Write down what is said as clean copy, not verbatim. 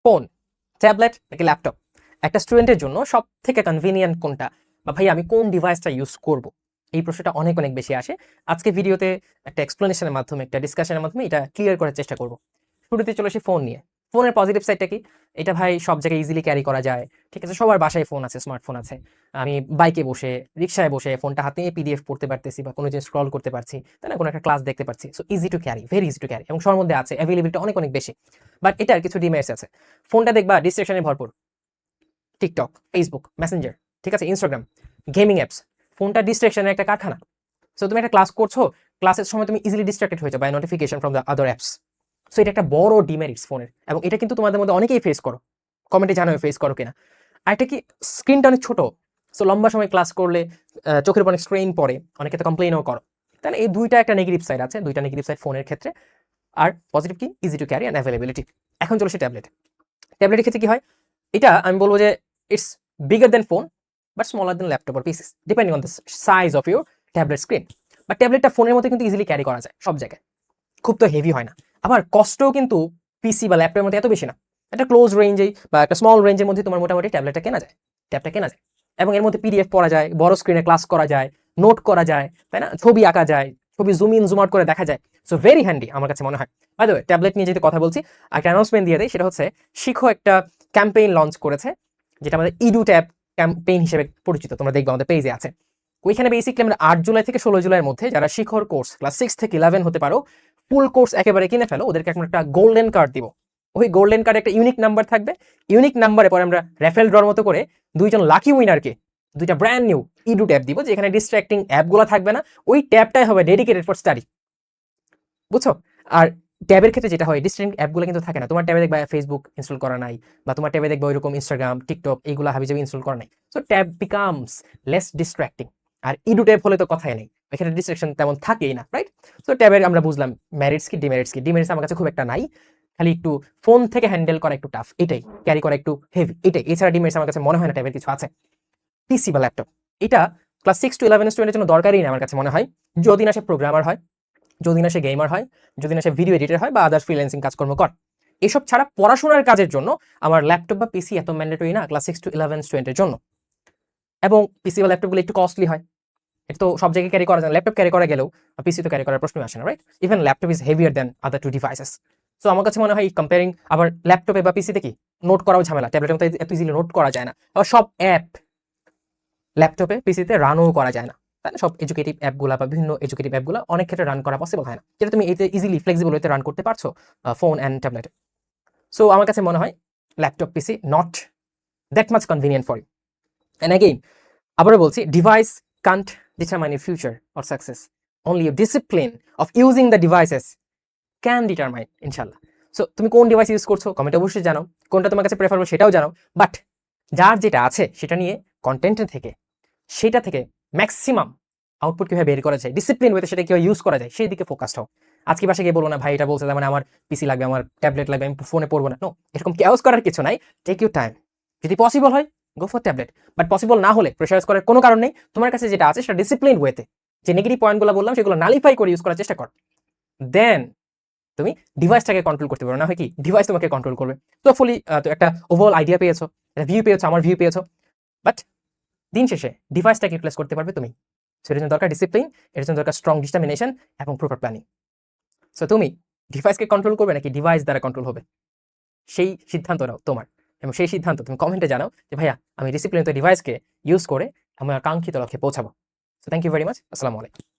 Phone, tablet নাকি laptop? একটা স্টুডেন্টের জন্য সব থেকে কনভিনিয়েন্ট কোনটা, বা ভাই আমি কোন ডিভাইসটা ইউজ করব, এই প্রশ্নটা অনেক অনেক বেশি আসে। আজকে ভিডিওতে একটা এক্সপ্লেনেশনের মাধ্যমে, একটা ডিসকাশনের মাধ্যমে এটা ক্লিয়ার করার চেষ্টা করব। শুরুতে চলে আসি ফোন নিয়ে। ফোনের পজিটিভ সাইডটা কি? এটা ভাই সব জায়গায় ইজিলি ক্যারি করা যায়। ঠিক আছে, সবার বাসায় ফোন আছে, স্মার্টফোন আছে। আমি বাইকে বসে, রিক্সায় বসে ফোনটা হাতে নিয়ে পিডিএফ পড়তে পারতেছি, বা কোনো জিনিস স্ক্রল করতে পারছি, তাই না, কোনো একটা ক্লাস দেখতে পারছি। So easy to carry, very easy to carry, এবং সবার মধ্যে আছে, অ্যাভেলেবিলিটি অনেক অনেক বেশি। বাট এটার কিছু ডিমেরিটস আছে। ফোনটা দেখবা ডিস্ট্রাকশনে ভরপুর। টিকটক, ফেসবুক, মেসেঞ্জার, ঠিক আছে, ইনস্টাগ্রাম, গেমিং অ্যাপস। ফোনটা ডিস্ট্রাকশনের একটা কারখানা। সো তুমি একটা ক্লাস করছো, ক্লাসের সময় তুমি ইজিলি ডিস্ট্রাক্টেড হয়ে যাও by notification from the other apps. So এটা একটা বড় ডিমেরিটস ফোনের, এবং এটা কিন্তু তোমাদের মধ্যে অনেকেই ফেস করো। কমেন্টে জানাবে ফেস করো কিনা। আর এটা কি, স্ক্রিনটা অনেক ছোট। সো লম্বা সময় ক্লাস করলে চোখের উপর অনেক স্ট্রেইন পড়ে, অনেকে তো কমপ্লেনও করো। তাই না, এই দুইটা একটা নেগেটিভ সাইড আছে, দুইটা নেগেটিভ সাইড ফোনের ক্ষেত্রে। আর পজিটিভ কি, easy to carry and availability. এখন চলে সে ট্যাবলেট। ট্যাবলেটের ক্ষেত্রে কি হয়, এটা আমি বলবো যে it's bigger then phone but smaller then laptop or পিসিস, depending on the size of your tablet screen. বা ট্যাবলেটটা ফোনের মধ্যে কিন্তু ইজিলি ক্যারি করা যায় সব জায়গায়, খুব তো হেভি হয় না। আবার কষ্টও কিন্তু পিসি বা ল্যাপটপের মধ্যে এত বেশি না। একটা ক্লোজ রেঞ্জেই বা একটা স্মল রেঞ্জের মধ্যে তোমার মোটামুটি ট্যাবলেটটা কেনা যায়, ট্যাবটা কেনা যায়। এবং এর মধ্যে পিডিএফ পড়া যায়, বড় স্ক্রিনে ক্লাস করা যায়, নোট করা যায়, তাই না, ছবি আঁকা যায়, ছবি জুম ইন জুম আউট করে দেখা যায়। সো ভেরি হ্যান্ডি আমার কাছে মনে হয়। বাই দ্য ওয়ে, ট্যাবলেট নিয়ে যেহেতু কথা বলছি, একটা অ্যানাউন্সমেন্ট দিয়ে দেয়, সেটা হচ্ছে শিখো একটা ক্যাম্পেইন লঞ্চ করেছে, যেটা আমাদের ইডু ট্যাব ক্যাম্পেইন হিসেবে পরিচিত। তোমরা দেখবে আমাদের পেজে আছে। ওইখানে বেসিক্যালি আমরা 8 জুলাই থেকে 16 জুলাইয়ের মধ্যে যারা শিখর কোর্স ক্লাস 6 থেকে 11 হতে পারো, ফুল কোর্স একেবারে কিনে ফেলো, ওদেরকে এখন একটা গোল্ডেন কার্ড দিব। ওই গোল্ডেন কার্ডে একটা ইউনিক নাম্বার থাকবে। ইউনিক নাম্বারে পরে আমরা র্যাফেল ড্রর মতো করে দুইজন লাকি উইনারকে দুইটা ব্র্যান্ড নিউ ইডু ট্যাব দিব, যেখানে ডিস্ট্রাক্টিং অ্যাপগুলো থাকবে না। ওই ট্যাবটাই হবে ডেডিকেটেড ফর স্টাডি, বুঝছো? আর ট্যাবের ক্ষেত্রে যেটা হয়, ডিস্ট্রাক্টিং অ্যাপগুলো কিন্তু থাকে না। তোমার ট্যাবে দেখবা ফেসবুক ইনস্টল করা নাই, বা তোমার ট্যাবে দেখবা ওইরকম ইনস্টাগ্রাম, টিকটক এইগুলো হাবিজাবি ইনস্টল করা নাই। So tab becomes less distracting. আর ইডু ট্যাব হলে তো কথাই নেই, এখানে ডিস্ট্রাকশন তেমন থাকেই না, রাইট? সো ট্যাবের আমরা বুঝলাম মেরিটস কি, ডিমেরিটস কি। ডিমেরিটস আমার কাছে খুব একটা নাই, খালি একটু ফোন থেকে হ্যান্ডেল করা একটু টাফ, এটাই, ক্যারি করা একটু হেভি, এটাই। এছাড়া ডিমেরিটস আমার কাছে মনে হয় না ট্যাবের কিছু আছে। পিসি বা ল্যাপটপ, এটা ক্লাস 6 টু 11 স্টুডেন্টের জন্য দরকারই না আমার কাছে মনে হয়, যদি না সে প্রোগ্রামার হয়, যদি না সে গেমার হয়, যদি না সে ভিডিও এডিটর হয়, বা আদার্স ফ্রিল্যান্সিং কাজকর্ম কর। এসব ছাড়া পড়াশোনার কাজের জন্য আমার ল্যাপটপ বা পিসি এত ম্যান্ডেটরি না ক্লাস 6 টু 11 স্টুডেন্টের জন্য। এবং পিসি বা ল্যাপটপগুলো একটু কস্টলি হয়, এটা তো সব জায়গায় ক্যারি করা যায় না। ল্যাপটপ ক্যারি করা গেলেও পিসি তো ক্যারি করার প্রশ্নই আসে না, right? Even laptop is heavier than other two devices. So আমার কাছে মনে হয় কম্পেয়ারিং, আবার ল্যাপটপে বা পিসিতে কি নোট করাও ঝামেলা, ট্যাবলেটের মতো এত ইজিলি নোট করা যায় না। আবার সব অ্যাপ ল্যাপটপে পিসিতে রানও করা যায় না, তাই না? সব এডুকেটিভ অ্যাপগুলো বা বিভিন্ন এডুকেটিভ অ্যাপগুলো অনেক ক্ষেত্রে রান করা পসিবল হয় না, যেটা তুমি এতে ইজিলি ফ্লেক্সিবল হতে রান করতে পারছো ফোন অ্যান্ড ট্যাবলেটে। সো আমার কাছে মনে হয় laptop PC not that much convenient for you. And again আবারও বলছি, device can't determine your future or success, only your discipline of using the devices can determine, ইনশাল্লাহ। সো তুমি কোন ডিভাইস ইউজ করছো কমেন্টে অবশ্যই জানাও, কোনটা তোমার কাছে প্রেফারেবল সেটাও জানাও। বাট যার যেটা আছে সেটা নিয়ে কন্টেন্টের থেকে, সেটা থেকে ম্যাক্সিমাম আউটপুট কিভাবে বের করা যায়, ডিসিপ্লিন ওয়েতে সেটা কিভাবে ইউজ করা যায়, সেই দিকে ফোকাসড হও। আজকে বাসে গিয়ে বলো না, ভাই এটা বলছে তার মানে আমার পিসি লাগবে, আমার ট্যাবলেট লাগবে, আমি ফোনে পড়বো না। নো, এরকম ক্যাওস করার কিছু নাই। Take your time. যদি পসিবল হয় go for tablet, but possible না হলে প্রেশারাইজ করার কোনো কারণ নেই। তোমার কাছে যেটা আছে সেটা ডিসিপ্লিন ওয়েতে, যে নেগেটিভ পয়েন্টগুলো বললাম সেগুলো নালিফাই করে ইউজ করার চেষ্টা কর। দেন তুমি ডিভাইসটাকে কন্ট্রোল করতে পারো, না হয় কি ডিভাইস তোমাকে কন্ট্রোল করবে। তো ফুলি তো একটা ওভারঅল আইডিয়া পেয়েছো, একটা ভিউ পেয়েছো, আমার ভিউ পেয়েছো। বাট দিন শেষে ডিভাইসটাকে রিপ্লেস করতে পারবে তুমি। সেটার জন্য দরকার ডিসিপ্লিন, এর জন্য দরকার স্ট্রং ডিটারমিনেশন এবং প্রপার প্ল্যানিং। সো তুমি ডিভাইসকে কন্ট্রোল করবে নাকি ডিভাইস দ্বারা কন্ট্রোল হবে, সেই সিদ্ধান্ত নাও তোমার। এবং সেই সিদ্ধান্ত তুমি কমেন্টে জানাও যে ভাইয়া আমি ডিসিপ্লিন ডিভাইসকে ইউজ করে আমার কাঙ্ক্ষিত লক্ষ্যে পৌঁছাবো। So thank you very much. আসসালামু আলাইকুম।